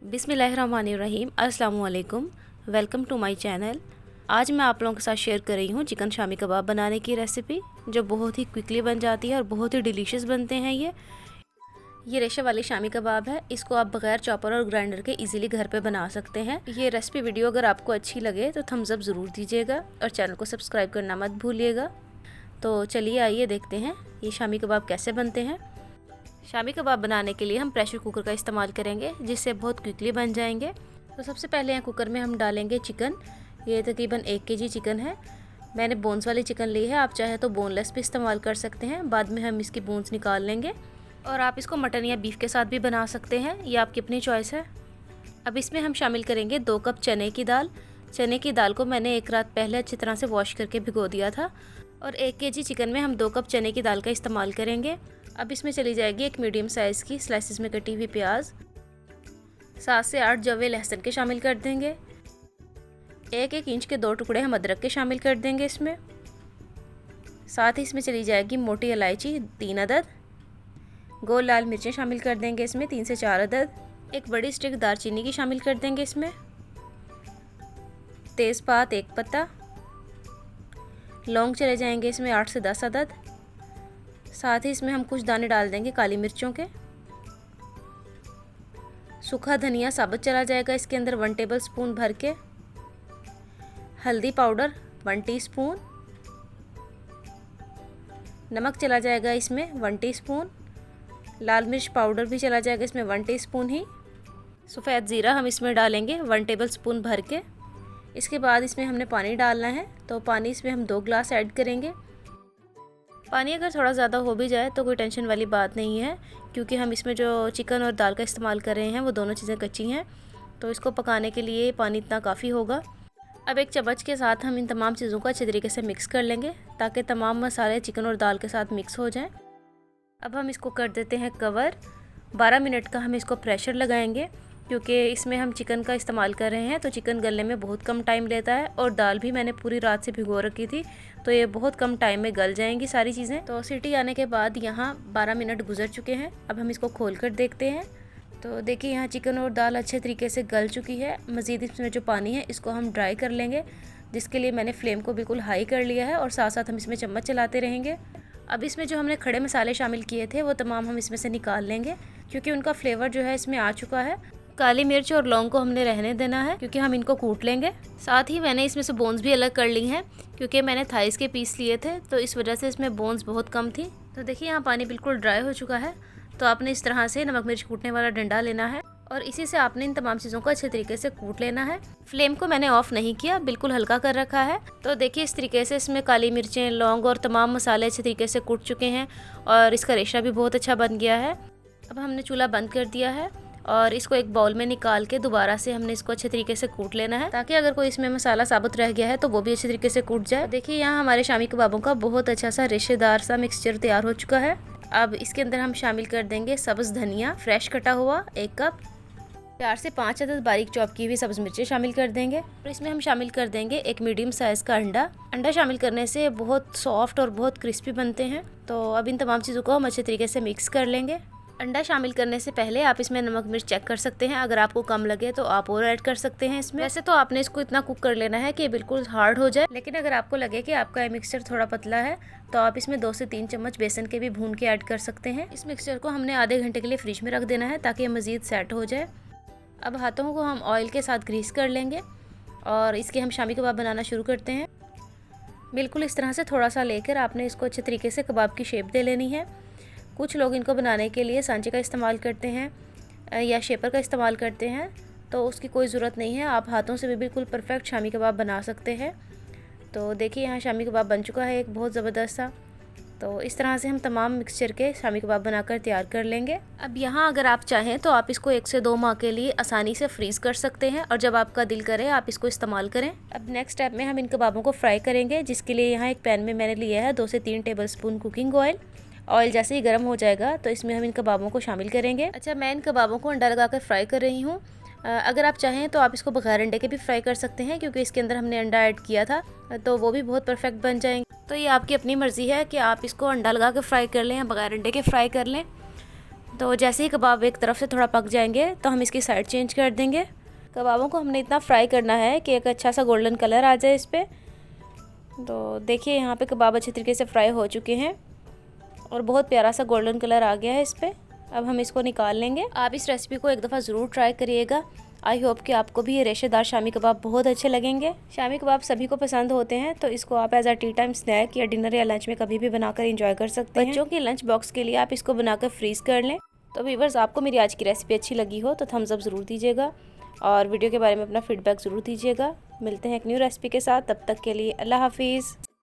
बिस्मिल्लाहिर्रहमानिर्रहीम, अस्सलाम वालेकुम। Welcome to my channel. आज मैं आप लोगों के साथ शेयर कर रही हूँ चिकन शामी कबाब बनाने की रेसिपी, जो बहुत ही क्विकली बन जाती है और बहुत ही डिलीशियस बनते हैं। ये रेशे वाली शामी कबाब है। इसको आप बगैर चॉपर और ग्राइंडर के इजीली घर पे बना सकते हैं। ये रेसिपी वीडियो अगर आपको अच्छी लगे तो थम्स अप ज़रूर दीजिएगा और चैनल को सब्सक्राइब करना मत भूलिएगा। तो चलिए आइए देखते हैं ये शामी कबाब कैसे बनते हैं। शामी कबाब बनाने के लिए हम प्रेशर कुकर का इस्तेमाल करेंगे, जिससे बहुत क्विकली बन जाएंगे। तो सबसे पहले यहाँ कुकर में हम डालेंगे चिकन। ये तकरीबन 1 kg चिकन है। मैंने बोन्स वाली चिकन ली है, आप चाहे तो बोनलेस भी इस्तेमाल कर सकते हैं। बाद में हम इसकी बोन्स निकाल लेंगे और आप इसको मटन या बीफ के साथ भी बना सकते हैं, ये आपकी अपनी चॉइस है। अब इसमें हम शामिल करेंगे 2 कप चने की दाल। चने की दाल को मैंने 1 रात पहले अच्छी तरह से वॉश करके भिगो दिया था। और 1 kg चिकन में हम 2 कप चने की दाल का इस्तेमाल करेंगे। अब इसमें चली जाएगी एक मीडियम साइज़ की स्लाइसिस में कटी हुई प्याज। 7 से 8 जवे लहसुन के शामिल कर देंगे। 1-1 इंच के 2 टुकड़े हम अदरक के शामिल कर देंगे इसमें। साथ ही इसमें चली जाएगी मोटी इलायची 3 अदद। गोल लाल मिर्चें शामिल कर देंगे इसमें 3 से 4 अदद। एक बड़ी स्टिक दालचीनी की शामिल कर देंगे इसमें। तेज़पात 1 पत्ता। लौंग चले जाएंगे इसमें 8 से 10 अदद। साथ ही इसमें हम कुछ दाने डाल देंगे काली मिर्चों के। सूखा धनिया साबुत चला जाएगा इसके अंदर 1 टेबल स्पून भर के। हल्दी पाउडर 1 टीस्पून। नमक चला जाएगा इसमें 1 टीस्पून। लाल मिर्च पाउडर भी चला जाएगा इसमें 1 टीस्पून ही। सफ़ेद ज़ीरा हम इसमें डालेंगे 1 टेबल स्पून भर के। इसके बाद इसमें हमने पानी डालना है, तो पानी इसमें हम 2 गिलास ऐड करेंगे। पानी अगर थोड़ा ज़्यादा हो भी जाए तो कोई टेंशन वाली बात नहीं है, क्योंकि हम इसमें जो चिकन और दाल का इस्तेमाल कर रहे हैं वो दोनों चीज़ें कच्ची हैं, तो इसको पकाने के लिए पानी इतना काफ़ी होगा। अब एक चम्मच के साथ हम इन तमाम चीज़ों को अच्छे तरीके से मिक्स कर लेंगे, ताकि तमाम मसाले चिकन और दाल के साथ मिक्स हो जाएं। अब हम इसको कर देते हैं कवर। 12 मिनट का हम इसको प्रेशर लगाएंगे, क्योंकि इसमें हम चिकन का इस्तेमाल कर रहे हैं, तो चिकन गलने में बहुत कम टाइम लेता है। और दाल भी मैंने पूरी रात से भिगो रखी थी, तो ये बहुत कम टाइम में गल जाएंगी सारी चीज़ें। तो सीटी आने के बाद यहाँ 12 मिनट गुजर चुके हैं। अब हम इसको खोल कर देखते हैं। तो देखिए यहाँ चिकन और दाल अच्छे तरीके से गल चुकी है। मज़ीद इसमें जो पानी है इसको हम ड्राई कर लेंगे, जिसके लिए मैंने फ्लेम को बिल्कुल हाई कर लिया है और साथ साथ हम इसमें चम्मच चलाते रहेंगे। अब इसमें जो हमने खड़े मसाले शामिल किए थे वो तमाम हम इसमें से निकाल लेंगे, क्योंकि उनका फ्लेवर जो है इसमें आ चुका है। काली मिर्च और लौंग को हमने रहने देना है, क्योंकि हम इनको कूट लेंगे। साथ ही मैंने इसमें से बोन्स भी अलग कर ली हैं, क्योंकि मैंने थाइस के पीस लिए थे, तो इस वजह से इसमें बोन्स बहुत कम थी। तो देखिए यहाँ पानी बिल्कुल ड्राई हो चुका है। तो आपने इस तरह से नमक मिर्च कूटने वाला डंडा लेना है और इसी से आपने इन तमाम चीज़ों को अच्छे तरीके से कूट लेना है। फ्लेम को मैंने ऑफ नहीं किया, बिल्कुल हल्का कर रखा है। तो देखिए इस तरीके से इसमें काली मिर्चें, लौंग और तमाम मसाले अच्छे तरीके से कूट चुके हैं और इसका रेशा भी बहुत अच्छा बन गया है। अब हमने चूल्हा बंद कर दिया है और इसको एक बाउल में निकाल के दोबारा से हमने इसको अच्छे तरीके से कूट लेना है, ताकि अगर कोई इसमें मसाला साबुत रह गया है तो वो भी अच्छे तरीके से कूट जाए। देखिए यहाँ हमारे शामी कबाबों का बहुत अच्छा सा रेशेदार सा मिक्सचर तैयार हो चुका है। अब इसके अंदर हम शामिल कर देंगे सब्ज़ धनिया फ्रेश कटा हुआ 1 कप। 4 से 5 अदद बारीक चॉप की हुई सब्ज़ मिर्चें शामिल कर देंगे। और इसमें हम शामिल कर देंगे एक मीडियम साइज़ का अंडा। अंडा शामिल करने से बहुत सॉफ्ट और बहुत क्रिस्पी बनते हैं। तो अब इन तमाम चीज़ों को हम अच्छे तरीके से मिक्स कर लेंगे। अंडा शामिल करने से पहले आप इसमें नमक मिर्च चेक कर सकते हैं। अगर आपको कम लगे तो आप और ऐड कर सकते हैं इसमें। वैसे तो आपने इसको इतना कुक कर लेना है कि ये बिल्कुल हार्ड हो जाए, लेकिन अगर आपको लगे कि आपका ये मिक्सचर थोड़ा पतला है तो आप इसमें 2 से 3 चम्मच बेसन के भी भून के ऐड कर सकते हैं। इस मिक्सचर को हमने आधे घंटे के लिए फ्रिज में रख देना है, ताकि ये मज़ीद सेट हो जाए। अब हाथों को हम ऑयल के साथ ग्रीस कर लेंगे और इसके हम शामी कबाब बनाना शुरू करते हैं। बिल्कुल इस तरह से थोड़ा सा लेकर आपने इसको अच्छे तरीके से कबाब की शेप दे लेनी है। कुछ लोग इनको बनाने के लिए सांचे का इस्तेमाल करते हैं या शेपर का इस्तेमाल करते हैं, तो उसकी कोई ज़रूरत नहीं है। आप हाथों से भी बिल्कुल परफेक्ट शामी कबाब बना सकते हैं। तो देखिए यहाँ शामी कबाब बन चुका है एक बहुत ज़बरदस्त सा। तो इस तरह से हम तमाम मिक्सचर के शामी कबाब बनाकर तैयार कर लेंगे। अब यहाँ अगर आप चाहें तो आप इसको 1 से 2 माह के लिए आसानी से फ्रीज़ कर सकते हैं, और जब आपका दिल करे आप इसको इस्तेमाल करें। अब नेक्स्ट स्टेप में हम इन कबाबों को फ्राई करेंगे, जिसके लिए यहाँ एक पैन में मैंने लिया है 2 से 3 table spoon cooking oil. Oil जैसे ही गर्म हो जाएगा तो इसमें हम इन कबाबों को शामिल करेंगे। अच्छा, मैं इन कबाबों को अंडा लगा कर फ्राई कर रही हूँ। अगर आप चाहें तो आप इसको बगैर अंडे के भी फ्राई कर सकते हैं, क्योंकि इसके अंदर हमने अंडा ऐड किया था, तो वो भी बहुत परफेक्ट बन जाएंगे। तो ये आपकी अपनी मर्ज़ी है कि आप इसको अंडा लगा के फ्राई कर लें या बगैर अंडे के फ्राई कर लें। तो जैसे ही कबाब एक तरफ से थोड़ा पक जाएंगे तो हम इसकी साइड चेंज कर देंगे। कबाबों को हमने इतना फ्राई करना है कि एक अच्छा सा गोल्डन कलर आ जाए इस पर। तो देखिए यहाँ पे कबाब अच्छे तरीके से फ्राई हो चुके हैं और बहुत प्यारा सा गोल्डन कलर आ गया है इस पर। अब हम इसको निकाल लेंगे। आप इस रेसिपी को एक दफ़ा ज़रूर ट्राई करिएगा। आई होप कि आपको भी ये रेशेदार शामी कबाब बहुत अच्छे लगेंगे। शामी कबाब सभी को पसंद होते हैं, तो इसको आप as a tea time snack या डिनर या लंच में कभी भी बनाकर एंजॉय कर सकते हैं। बच्चों के लंच बॉक्स के लिए आप इसको बनाकर फ्रीज़ कर लें। तो व्यूअर्स, आपको मेरी आज की रेसिपी अच्छी लगी हो तो थम्स अप ज़रूर दीजिएगा और वीडियो के बारे में अपना फीडबैक ज़रूर दीजिएगा। मिलते हैं एक न्यू रेसिपी के साथ, तब तक के लिए अल्लाह हाफिज़।